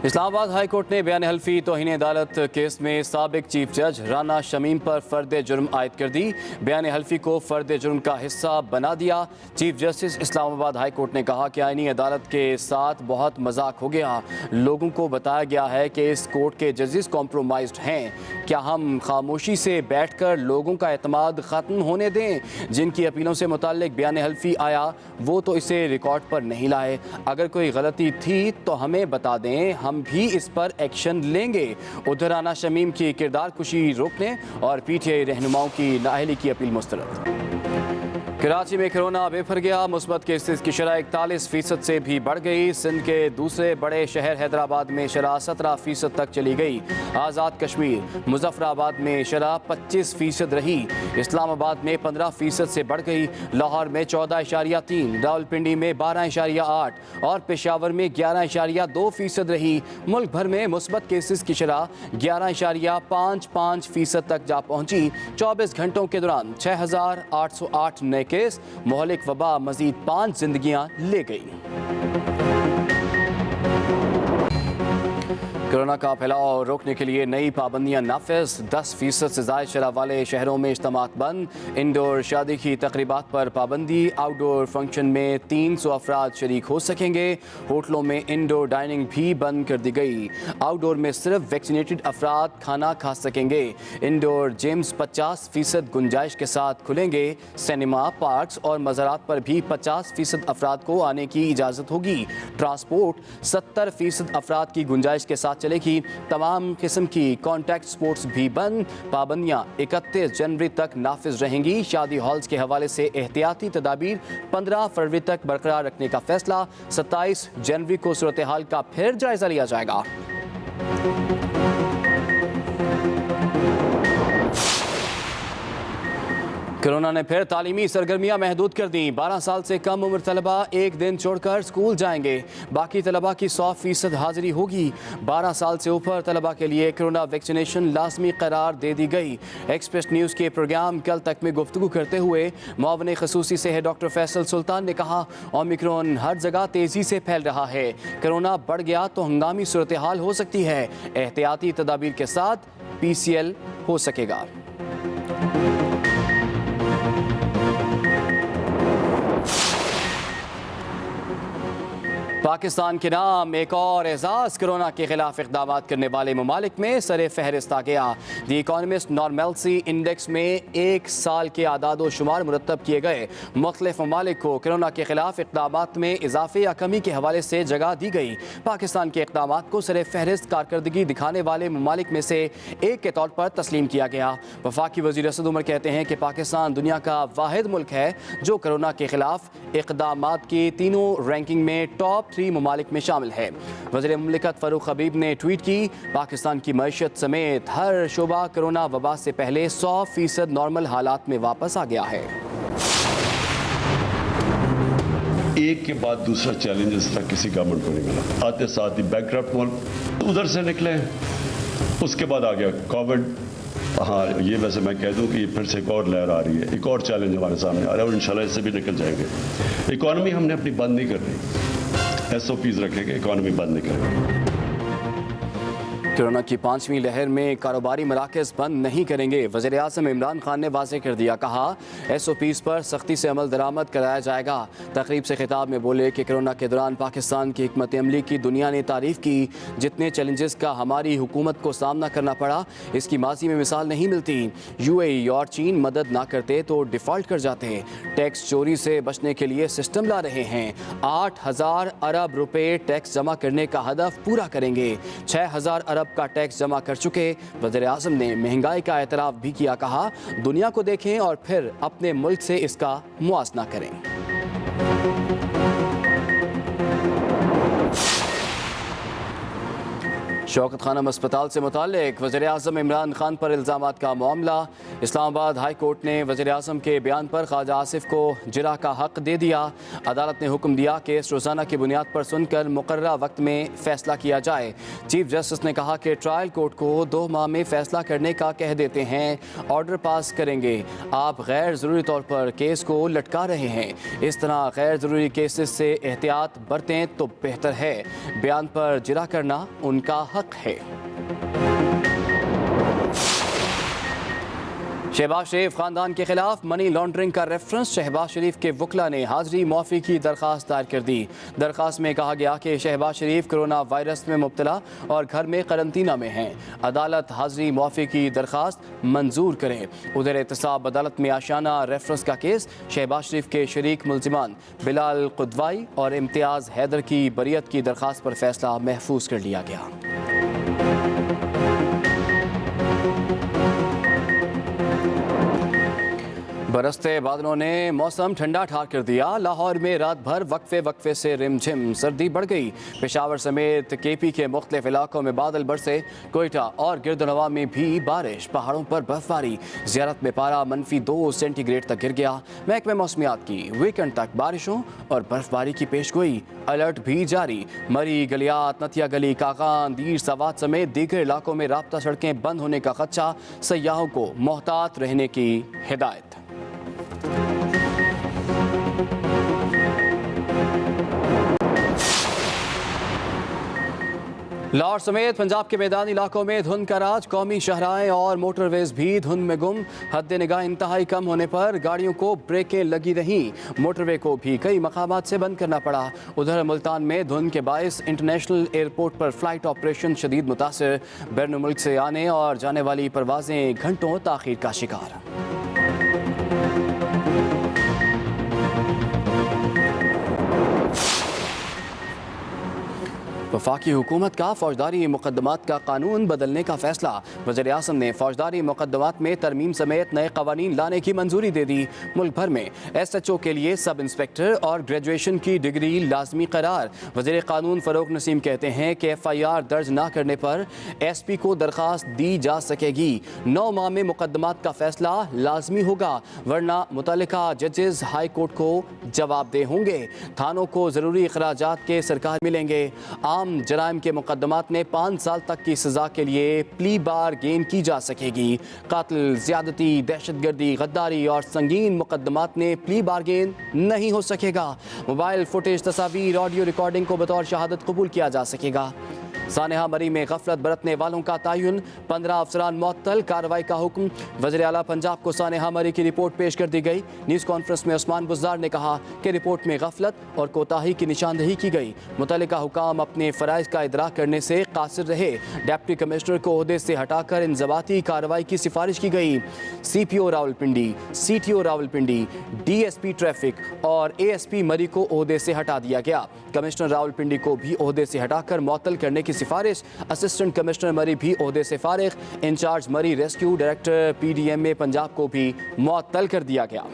Islamabad high court ने बयान हल्फी तौहीन अदालत केस में साबिक चीफ जज राना शमीम पर फर्द जुर्म आयद कर दी। बयान हल्फी को फर्द जुर्म का हिस्सा बना दिया। Chief justice Islamabad high court ने कहा कि आईनी अदालत के साथ बहुत मजाक हो गया। लोगों को बताया गया है कि इस कोर्ट के जजेस कॉम्प्रोमाइज्ड हैं। क्या हम खामोशी से बैठ कर लोगों का एतमाद ख़त्म होने दें? जिनकी अपीलों से मुताल्लिक बयान हल्फी आया वो तो इसे रिकॉर्ड पर नहीं लाए। अगर कोई गलती थी तो हमें बता दें, हम भी इस पर एक्शन लेंगे। उधर राना शमीम की किरदार कुशी रोकने और पीटीआई रहनुमाओं की नाअहली की अपील मुस्तरद। कराची में कोरोना बेफर गया। मुस्बत केसेस की शरह 41% से भी बढ़ गई। सिंध के दूसरे बड़े शहर हैदराबाद में शरह 17% तक चली गई। आज़ाद कश्मीर मुजफ्फराबाद में शरह 25% रही। इस्लामाबाद में 15% से बढ़ गई। लाहौर में 14.3, रावलपिंडी में 12.8 और पेशावर में 11.2% रही। मुल्क भर में मुस्बत केसेस की शरह 11.55% तक जा पहुंची। 24 घंटों के दौरान 6,808 नए केस। मोहलिक वबा मजीद 5 जिंदगियां ले गई। कोरोना का फैलाव रोकने के लिए नई पाबंदियां नाफिज। 10% से ज़ायद शरह वाले शहरों में इज्तिमात बंद। इंडोर शादी की तकरीबात पर पाबंदी। आउटडोर फंक्शन में 300 अफराद शरीक हो सकेंगे। होटलों में इंडोर डाइनिंग भी बंद कर दी गई। आउटडोर में सिर्फ वैक्सीनेटेड अफराद खाना खा सकेंगे। इंडोर जिम्स 50% गुंजाइश के साथ खुलेंगे। सिनेमा, पार्क्स और मज़ारात पर भी 50% अफराद को आने की इजाज़त होगी। ट्रांसपोर्ट 70% अफराद की गुंजाइश के साथ चलेगी। तमाम किस्म की कॉन्टैक्ट स्पोर्ट्स भी बंद। पाबंदियां 31 जनवरी तक नाफिज रहेंगी। शादी हॉल्स के हवाले से एहतियाती तदाबीर 15 फरवरी तक बरकरार रखने का फैसला। 27 जनवरी को सूरत हाल का फिर जायजा लिया जाएगा। कोरोना ने फिर तालीमी सरगर्मियां महदूद कर दी। 12 साल से कम उम्र तलबा एक दिन छोड़कर स्कूल जाएंगे। बाकी तलबा की 100% हाजिरी होगी। 12 साल से ऊपर तलबा के लिए कोरोना वैक्सीनेशन लाजमी करार दे दी गई। एक्सप्रेस न्यूज़ के प्रोग्राम कल तक में गुफ्तगू करते हुए मुआविन खसूसी से डॉक्टर फैसल सुल्तान ने कहा, ओमिक्रॉन हर जगह तेज़ी से फैल रहा है। कोरोना बढ़ गया तो हंगामी सूरत हाल हो सकती है। एहतियाती तदाबीर के साथ PCL हो सकेगा। पाकिस्तान के नाम एक और एजाज़। कोरोना के खिलाफ इक़दाम करने वाले ममालिक में सरे फहरिस्त आ गया। दी इकॉनमिस्ट नॉर्मेल्सी इंडेक्स में एक साल के आदाद शुमार मुरतब किए गए। मुख्तलिफ ममालिक को कोरोना के खिलाफ इक़दाम में इजाफे या कमी के हवाले से जगह दी गई। पाकिस्तान के इक़दाम को सरे फहरिस्त कारकर्दगी दिखाने वाले ममालिक में से एक के तौर पर तस्लीम किया गया। वफाकी वज़ीर असद उमर कहते हैं कि पाकिस्तान दुनिया का वाहिद मुल्क है जो कोरोना के खिलाफ इक़दाम की तीनों रैंकिंग में टॉप 3 ममालिक में शामिल है। वज़ीर मुमलिकत फ़ारूक हबीब ने ट्वीट की, पाकिस्तान की मईशत समेत हर शोबा कोरोना वबा से पहले 100% नॉर्मल हालात में वापस आ गया है। एक के बाद दूसरा चैलेंजेस तक किसी गवर्नमेंट को नहीं मिला। आते साथ ही बैंकक्रप्ट मुल्क उधर से निकले, उसके बाद आ गया कोविड। हाँ, ये वैसे मैं कह दूं कि ये फिर से एक और लहर आ रही है, एक और चैलेंज हमारे सामने आ रहा है और इंशाल्लाह इससे भी निकल जाएंगे। इकॉनमी हमने अपनी बंद नहीं कर रही, SOPs रखेंगे, इकॉनमी बंद नहीं करेंगे। कोरोना की 5वीं लहर में कारोबारी मराकज़ बंद नहीं करेंगे। वज़ीर आज़म इमरान खान ने वाज़ेह कर दिया, कहा SOPs पर सख्ती से अमल दरामद कराया जाएगा। तकरीब से खिताब में बोले कि कोरोना के दौरान पाकिस्तान की हिकमत अमली की दुनिया ने तारीफ़ की। जितने चैलेंजेस का हमारी हुकूमत को सामना करना पड़ा, इसकी माजी में मिसाल नहीं मिलती। UAE और चीन मदद ना करते तो डिफ़ॉल्ट कर जाते। टैक्स चोरी से बचने के लिए सिस्टम ला रहे हैं। 8,000 अरब रुपये टैक्स जमा करने का हदफ पूरा करेंगे। 6,000 अरब का टैक्स जमा कर चुके। वज़ीर आज़म ने महंगाई का एतराफ़ भी किया, कहा दुनिया को देखें और फिर अपने मुल्क से इसका मुआसना करें। शौकत खानम अस्पताल से मुताल्लिक वज़ीर आज़म इमरान खान पर इल्ज़ामात का मामला। इस्लामाबाद हाई कोर्ट ने वज़ीर आज़म के बयान पर ख्वाजा आसिफ को जिरा का हक दे दिया। अदालत ने हुक्म दिया केस रोज़ाना की बुनियाद पर सुनकर मुकर्ररा वक्त में फ़ैसला किया जाए। चीफ जस्टिस ने कहा कि ट्रायल कोर्ट को 2 माह में फ़ैसला करने का कह देते हैं, ऑर्डर पास करेंगे। आप गैर ज़रूरी तौर पर केस को लटका रहे हैं, इस तरह गैर ज़रूरी केसेस से एहतियात बरतें तो बेहतर है। बयान पर जिरा करना उनका हक है। शहबाज शरीफ खानदान के खिलाफ मनी लॉन्ड्रिंग का रेफरेंस। शहबाज शरीफ के वकला ने हाजिरी मुआफ़ी की दरख्वास्त दायर कर दी। दरख्वास्त में कहा गया कि शहबाज शरीफ कोरोना वायरस में मुब्तला और घर में करंतना में हैं। अदालत हाजिरी मुआफ़ी की दरख्वास्त मंजूर करे। उधर एहतसाब अदालत में आशाना रेफरेंस का केस। शहबाज शरीफ के शरीक मुल्जिमान बिलाल कुदवाई और इम्तियाज़ हैदर की बरियत की दरख्वास्त पर फैसला महफूज कर लिया गया। बरसते बादलों ने मौसम ठंडा ठार कर दिया। लाहौर में रात भर वक्फे से रिमझिम सर्दी बढ़ गई। पेशावर समेत केपी के मुख्तलिफ इलाकों में बादल बरसे। कोयटा और गिरदनवा में भी बारिश। पहाड़ों पर बर्फबारी। ज़ियारत में पारा -2 सेंटीग्रेड तक गिर गया। महकमे मौसमियात की वीकेंड तक बारिशों और बर्फबारी की पेशगोई। अलर्ट भी जारी। मरी, गलियात, नतिया गली, कागान, दीर सवात समेत दीगर इलाकों में राब्ता सड़कें बंद होने का खदशा। सयाहों को मोहतात रहने की हिदायत। लाहौर समेत पंजाब के मैदानी इलाकों में धुंध का राज। कौमी शहराएं और मोटरवेज भी धुंध में गुम। हद निगाह इंतहाई कम होने पर गाड़ियों को ब्रेकें लगी रहीं। मोटरवे को भी कई मकामात से बंद करना पड़ा। उधर मुल्तान में धुंध के बायस इंटरनेशनल एयरपोर्ट पर फ्लाइट ऑपरेशन शदीद मुतासर। बैरून मुल्क से आने और जाने वाली परवाजें घंटों ताखीर का शिकार। वफाकी हुकूमत का फौजदारी मुकदमात का कानून बदलने का फैसला। वज़ीर आज़म ने फौजदारी मुकदमात में तरमीम समेत नए कवानीन लाने की मंजूरी दे दी। मुल्क भर में SHO के लिए सब इंस्पेक्टर और ग्रेजुएशन की डिग्री लाजमी करार। वज़ीर कानून फ़रूक नसीम कहते हैं कि FIR दर्ज न करने पर SP को दरख्वास्त दी जा सकेगी। 9 माह में मुकदमात का फैसला लाजमी होगा, वरना मुतल्लिका जजेस हाई कोर्ट को जवाबदेह होंगे। थानों को ज़रूरी अखराजात के सरकार मिलेंगे। आम जराइम के मुकदमात में 5 साल तक की सजा के लिए प्ली बार गेन की जा सकेगी। कातिल, ज्यादती, दहशतगर्दी, गद्दारी और संगीन मुकदमात में प्ली बार गेन नहीं हो सकेगा। मोबाइल फुटेज, तस्वीर, ऑडियो रिकॉर्डिंग को बतौर शहादत कबूल किया जा सकेगा। सानेहा मरी में गफलत बरतने वालों का तयन। 15 अफसरान मुअत्तल। कार्रवाई का हुक्म। वज़ीर आला पंजाब को सानेहा मरी की रिपोर्ट पेश कर दी गई। न्यूज़ कॉन्फ्रेंस में उस्मान बुज़दार ने कहा कि रिपोर्ट में गफलत और कोताही की निशानदही की गई। मुतल्लिका हुकाम अपने फ़राइज़ का इदराक करने से कासिर रहे। डिप्टी कमिश्नर को ओहदे से हटाकर इंज़बाती कार्रवाई की सिफारिश की गई। CPO Rawalpindi, CTO Rawalpindi, DSP traffic और ASP मरी को ओहदे से हटा दिया गया। कमिश्नर रावलपिंडी को भी ओहदे से हटाकर मुअत्तल करने की सिफारिश। असिस्टेंट कमिश्नर मरी भी ओहदे से फारिग। इंचार्ज मरी रेस्क्यू डायरेक्टर PDMA पंजाब को भी मुअत्तल कर दिया गया।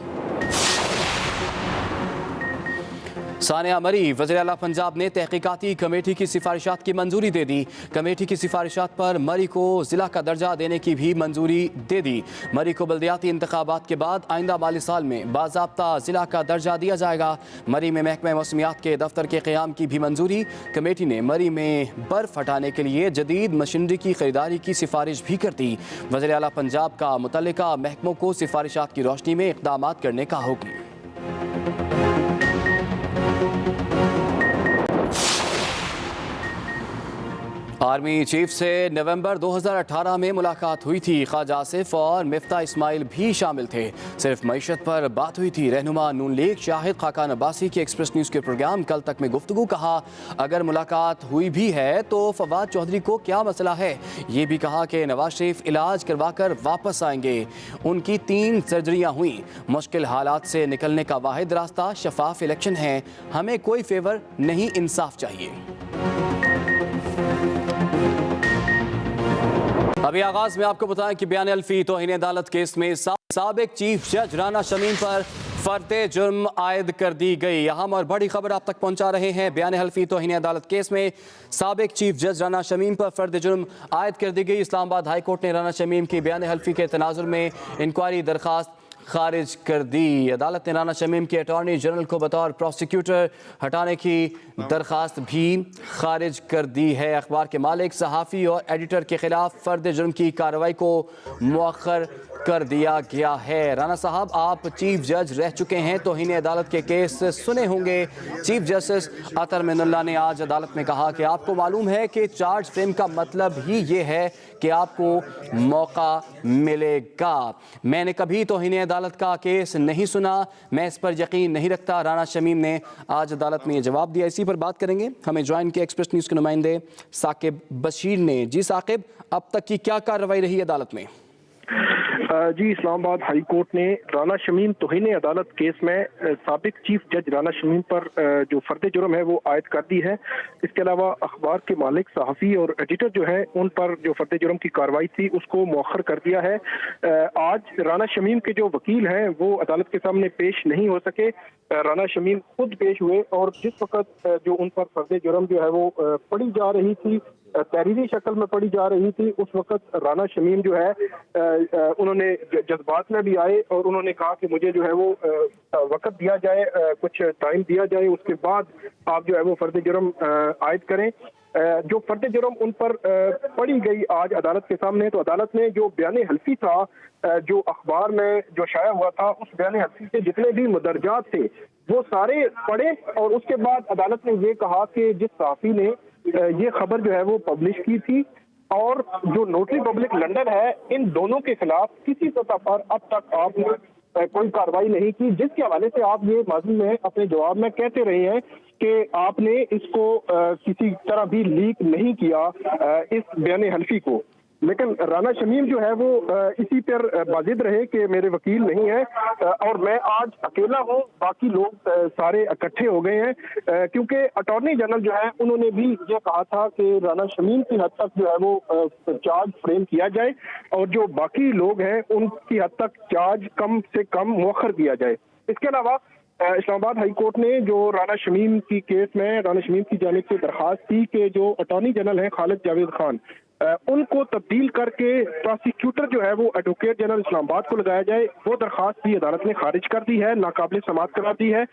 सानिया मरी, वज़ीर आला पंजाब ने तहकीकाती कमेटी की सिफारिशात की मंजूरी दे दी। कमेटी की सिफारिशात पर मरी को ज़िला का दर्जा देने की भी मंजूरी दे दी। मरी को बल्दियाती इंतखाबात के बाद आइंदा माली साल में बाज़ाब्ता ज़िला का दर्जा दिया जाएगा। मरी में महकमा मौसमियात के दफ्तर के क़याम की भी मंजूरी। कमेटी ने मरी में बर्फ़ हटाने के लिए जदीद मशीनरी की खरीदारी की सिफारिश भी कर दी। वज़ीर आला पंजाब का मुतल्लिका महकमों को सिफारिशात की रोशनी में इक़दामात करने का हुक्म। आर्मी चीफ से नवंबर 2018 में मुलाकात हुई थी। ख्वाजा आसिफ और मिफ्ता इस्माइल भी शामिल थे। सिर्फ मईशत पर बात हुई थी। रहनुमा नून लीग शाहिद खाकान अब्बासी के एक्सप्रेस न्यूज़ के प्रोग्राम कल तक में गुफ्तगू। कहा अगर मुलाकात हुई भी है तो फवाद चौधरी को क्या मसला है। ये भी कहा कि नवाज शरीफ इलाज करवाकर वापस आएंगे। उनकी 3 सर्जरियाँ हुई। मुश्किल हालात से निकलने का वाहिद रास्ता शफाफ इलेक्शन है। हमें कोई फेवर नहीं, इंसाफ चाहिए। अभी आगाज में आपको बताएं कि बयान अल्फी तौहीन अदालत केस में साबिक चीफ जज राना शमीम पर फर्दे जुर्म आयद कर दी गई। अहम और बड़ी खबर आप तक पहुंचा रहे हैं। बयान हल्फी तौहीन अदालत केस में साबिक चीफ जज राना शमीम पर फर्द जुर्म आयद कर दी गई। इस्लामाबाद हाई कोर्ट ने राना शमीम की बयान हल्फी के तनाजुर में इंक्वायरी दरख्वास्त खारिज कर दी। अदालत ने राना शमीम के अटॉर्नी जनरल को बतौर प्रोसिक्यूटर हटाने की दरख्वास्त भी खारिज कर दी है। अखबार के मालिक, सहाफ़ी और एडिटर के खिलाफ फर्द जुर्म की कार्रवाई को मुअख्खर कर दिया गया है। राना साहब, आप चीफ जज रह चुके हैं, तौहीन अदालत के केस सुने होंगे। चीफ जस्टिस अतर मिनुल्लाह ने आज अदालत में कहा कि आपको मालूम है कि चार्ज फ्रेम का मतलब ही ये है कि आपको मौका मिलेगा। मैंने कभी तौहीन अदालत का केस नहीं सुना, मैं इस पर यकीन नहीं रखता। राना शमीम ने आज अदालत में ये जवाब दिया। इसी पर बात करेंगे, हमें ज्वाइन किया एक्सप्रेस न्यूज़ के नुमाइंदे साकिब बशीर ने। जी साकिब, अब तक की क्या कार्रवाई रही अदालत में? जी, इस्लामाबाद हाई कोर्ट ने राना शमीम तौहीन अदालत केस में साबिक चीफ जज राना शमीम पर जो फर्द जुर्म है वो आयद कर दी है। इसके अलावा अखबार के मालिक, सहाफ़ी और एडिटर जो है उन पर जो फर्द जुर्म की कार्रवाई थी उसको मौखर कर दिया है। आज राना शमीम के जो वकील हैं वो अदालत के सामने पेश नहीं हो सके। राना शमीम खुद पेश हुए और जिस वक्त जो उन पर फर्द जुर्म जो है वो पढ़ी जा रही थी, तहरीरी शक्ल में पढ़ी जा रही थी, उस वक्त राना शमीम जो है उन्होंने जज्बात में भी आए और उन्होंने कहा कि मुझे जो है वो वक्त दिया जाए, कुछ टाइम दिया जाए, उसके बाद आप जो है वो फर्द जुर्म आयद करें। जो फर्द जुर्म उन पर पढ़ी गई आज अदालत के सामने, तो अदालत ने जो बयान हल्फी था जो अखबार में जो शाया हुआ था, उस बयान हल्फी के जितने भी मुदरजात थे वो सारे पढ़े और उसके बाद अदालत ने ये कहा कि जिस सहाफ़ी ने ये खबर जो है वो पब्लिश की थी और जो नोटरी पब्लिक लंदन है, इन दोनों के खिलाफ किसी सतह पर अब तक आपने कोई कार्रवाई नहीं की, जिसके हवाले से आप ये माजी में अपने जवाब में कहते रहे हैं कि आपने इसको किसी तरह भी लीक नहीं किया इस बयान हल्फी को। लेकिन राना शमीम जो है वो इसी पर बाजिद रहे कि मेरे वकील नहीं है और मैं आज अकेला हूँ, बाकी लोग सारे इकट्ठे हो गए हैं, क्योंकि अटॉर्नी जनरल जो है उन्होंने भी ये कहा था कि राना शमीम की हद तक जो है वो चार्ज फ्रेम किया जाए और जो बाकी लोग हैं उनकी हद तक चार्ज कम से कम मुअख्खर किया जाए। इसके अलावा इस्लामाबाद हाई कोर्ट ने जो राना शमीम की केस में राना शमीम की जानिब से दरख्वास्त थी कि जो अटॉर्नी जनरल हैं खालिद जावेद खान, उनको तब्दील करके प्रोसिक्यूटर जो है वो एडवोकेट जनरल इस्लामाबाद को लगाया जाए, वो दरख्वास्त भी अदालत ने खारिज कर दी है, नाकाबिल समाअत करार दी है।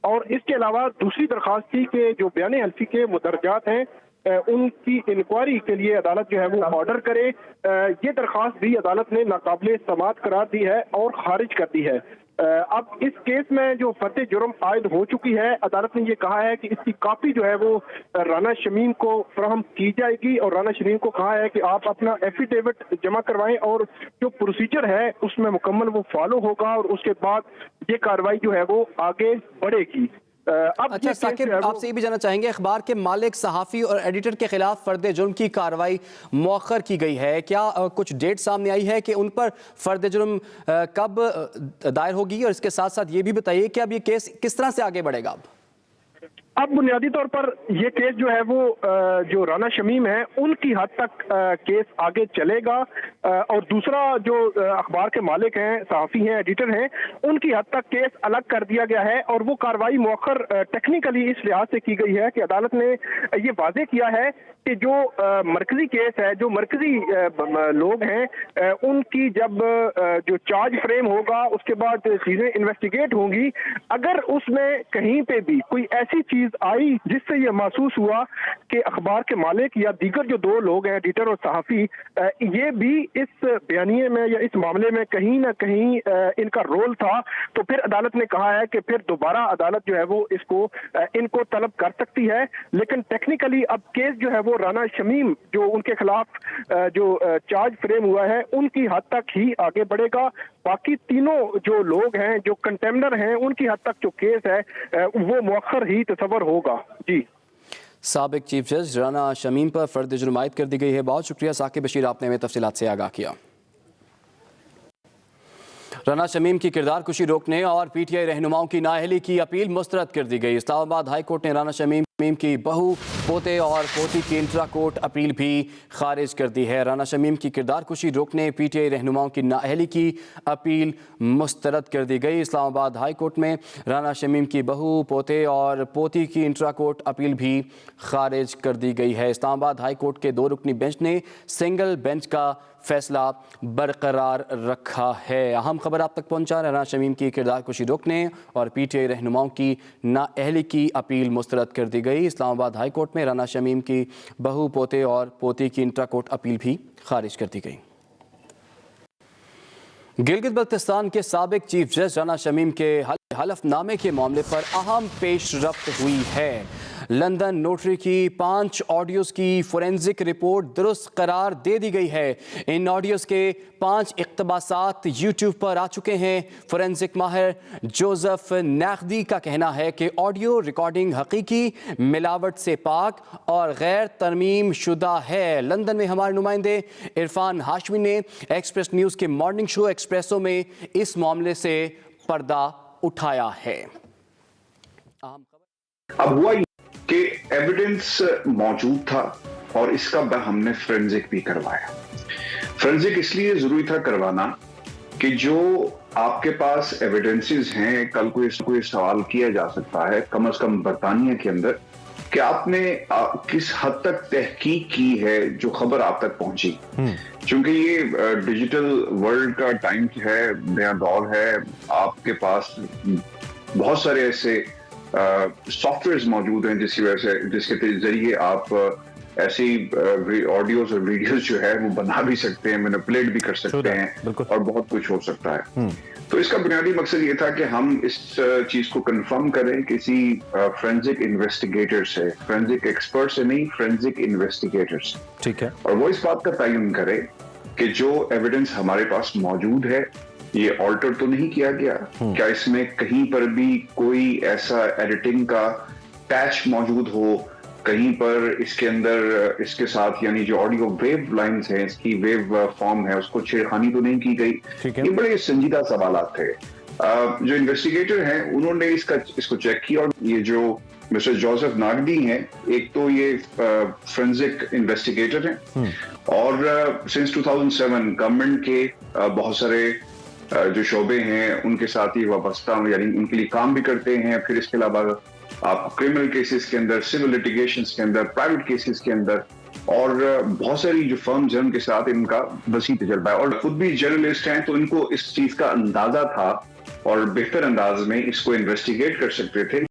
और इसके अलावा दूसरी दरख्वास्त थी कि जो बयान हल्फी के मुदरजात हैं उनकी इंक्वायरी के लिए अदालत जो है वो ऑर्डर करे। ये दरख्वास्त भी अदालत ने नाकाबिल समाअत करार दी है और खारिज कर दी है। अब इस केस में जो फर्द जुर्म आयद हो चुकी है, अदालत ने ये कहा है कि इसकी कॉपी जो है वो राना शमीम को फराहम की जाएगी और राना शमीम को कहा है कि आप अपना एफिडेविट जमा करवाएं और जो प्रोसीजर है उसमें मुकम्मल वो फॉलो होगा और उसके बाद ये कार्रवाई जो है वो आगे बढ़ेगी। अब अच्छा साकिब, आपसे ये भी जानना चाहेंगे, अखबार के मालिक, सहाफ़ी और एडिटर के खिलाफ फर्द जुर्म की कार्रवाई मौखर की गई है, क्या कुछ डेट सामने आई है कि उन पर फर्द जुर्म कब दायर होगी? और इसके साथ साथ ये भी बताइए कि अब ये केस किस तरह से आगे बढ़ेगा? अब बुनियादी तौर पर यह केस जो है वो जो राना शमीम है उनकी हद तक केस आगे चलेगा और दूसरा जो अखबार के मालिक हैं, सहाफ़ी हैं, एडिटर हैं, उनकी हद तक केस अलग कर दिया है और वो कार्रवाई मौखर टेक्निकली इस लिहाज से की गई है कि अदालत ने ये वाज़े किया है कि जो मरकजी केस है, जो मरकजी लोग हैं, उनकी जब जो चार्ज फ्रेम होगा उसके बाद चीज़ें इन्वेस्टिगेट होंगी, अगर उसमें कहीं पे भी कोई ऐसी चीज़ आई जिससे ये महसूस हुआ कि अखबार के मालिक या दीगर जो दो लोग हैं, एडिटर और सहाफ़ी, ये भी इस बयानिए में या इस मामले में कहीं ना कहीं इनका रोल था, तो फिर अदालत ने कहा है कि फिर दोबारा अदालत जो है वो इसको इनको तलब कर सकती है। लेकिन टेक्निकली अब केस जो है वो राना शमीम जो उनके खिलाफ जो चार्ज फ्रेम हुआ है उनकी हद तक ही आगे बढ़ेगा। बाकी तीनों जो लोग हैं, जो कंटेम्नर हैं, उनकी हद तक जो केस है वो मुअख्खर ही तस्वर होगा। जी, साबिक चीफ जज राना शमीम पर फर्द जुर्म आयद कर दी गई है। बहुत शुक्रिया साकिब बशीर, आपने हमें तफसीलात से आगाह किया। राना शमीम की किरदार कुशी रोकने और पीटीआई रहनुमाओं की नाअहली की अपील मुस्तरद कर दी गई। इस्लामाबाद हाई कोर्ट ने राना शमीम शमीम की बहू, पोते और पोती की इंट्रा कोर्ट अपील भी खारिज कर दी है। राना शमीम की किरदार कुशी रोकने पीटीआई रहनुमाओं की नाअहली की अपील मुस्तरद कर दी गई। इस्लामाबाद हाई कोर्ट में राना शमीम की बहू, पोते और पोती की इंट्रा कोर्ट अपील भी खारिज कर दी गई है। इस्लामाबाद हाई कोर्ट के 2 रुकनी बेंच ने सिंगल बेंच का फैसला बरकरार रखा है। अहम खबर आप तक पहुंचा। राना शमीम की किरदार कुशी रोकने और पीटीआई रहनुमाओं की नाअहली की अपील मुस्तरद कर दी गई। इस्लामाबाद हाई कोर्ट में राना शमीम की बहू, पोते और पोती की इंट्रा कोर्ट अपील भी खारिज कर दी गई। गिलगित बल्तिस्तान के साबिक चीफ जज राना शमीम के हलफनामे के मामले पर अहम पेशरफ्त हुई है। लंदन नोटरी की 5 ऑडियोज़ की फोरेंसिक रिपोर्ट दुरुस्त करार दे दी गई है। इन ऑडियोज़ के 5 इक़्तिबासात यूट्यूब पर आ चुके हैं। फोरेंसिक माहिर जोसेफ नैक्दी का कहना है कि ऑडियो रिकॉर्डिंग हकीकी मिलावट से पाक और गैर तरमीम शुदा है। लंदन में हमारे नुमाइंदे इरफान हाशमी ने एक्सप्रेस न्यूज़ के मॉर्निंग शो एक्सप्रेसो में इस मामले से पर्दा उठाया है। अब हुआ कि एविडेंस मौजूद था और इसका हमने फोरेंसिक भी करवाया। फोरेंसिक इसलिए जरूरी था करवाना कि जो आपके पास एविडेंसेस हैं, कल कोई सवाल किया जा सकता है कम से कम बरतानिया के अंदर कि आपने किस हद तक तहकीक की है जो खबर आप तक पहुंची। क्योंकि ये डिजिटल वर्ल्ड का टाइम है, नया दौर है, आपके पास बहुत सारे ऐसे सॉफ्टवेयर्स मौजूद हैं जिसके जरिए आप ऐसी ऑडियोज और वीडियोस जो है वो बना भी सकते हैं, मैनिपुलेट भी कर सकते हैं और बहुत कुछ हो सकता है। तो इसका बुनियादी मकसद ये था कि हम इस चीज को कंफर्म करें किसी फोरेंसिक इन्वेस्टिगेटर से, फोरेंसिक एक्सपर्ट से नहीं, फोरेंसिक इन्वेस्टिगेटर से। ठीक है। और वो इस बात का तयन करे कि जो एविडेंस हमारे पास मौजूद है ये ऑल्टर तो नहीं किया गया, क्या इसमें कहीं पर भी कोई ऐसा एडिटिंग का पैच मौजूद हो, कहीं पर इसके अंदर इसके साथ यानी जो ऑडियो वेव लाइंस है, इसकी वेव फॉर्म है, उसको छेड़खानी तो नहीं की गई। ये बड़े संजीदा सवालात थे। जो इन्वेस्टिगेटर हैं उन्होंने इसको चेक किया और ये जो मिस्टर जोसेफ नागदी हैं, एक तो ये फोरेंसिक इन्वेस्टिगेटर हैं और सिंस 2007 गवर्नमेंट के बहुत सारे जो शोबे हैं उनके साथ ही वाबस्ता यानी उनके लिए काम भी करते हैं। फिर इसके अलावा आप क्रिमिनल केसेस के अंदर, सिविल लिटिगेशंस के अंदर, प्राइवेट केसेस के अंदर और बहुत सारी जो फर्म्स हैं उनके साथ इनका वसी तजर्बा है और खुद भी जर्नलिस्ट हैं, तो इनको इस चीज का अंदाजा था और बेहतर अंदाज में इसको इन्वेस्टिगेट कर सकते थे।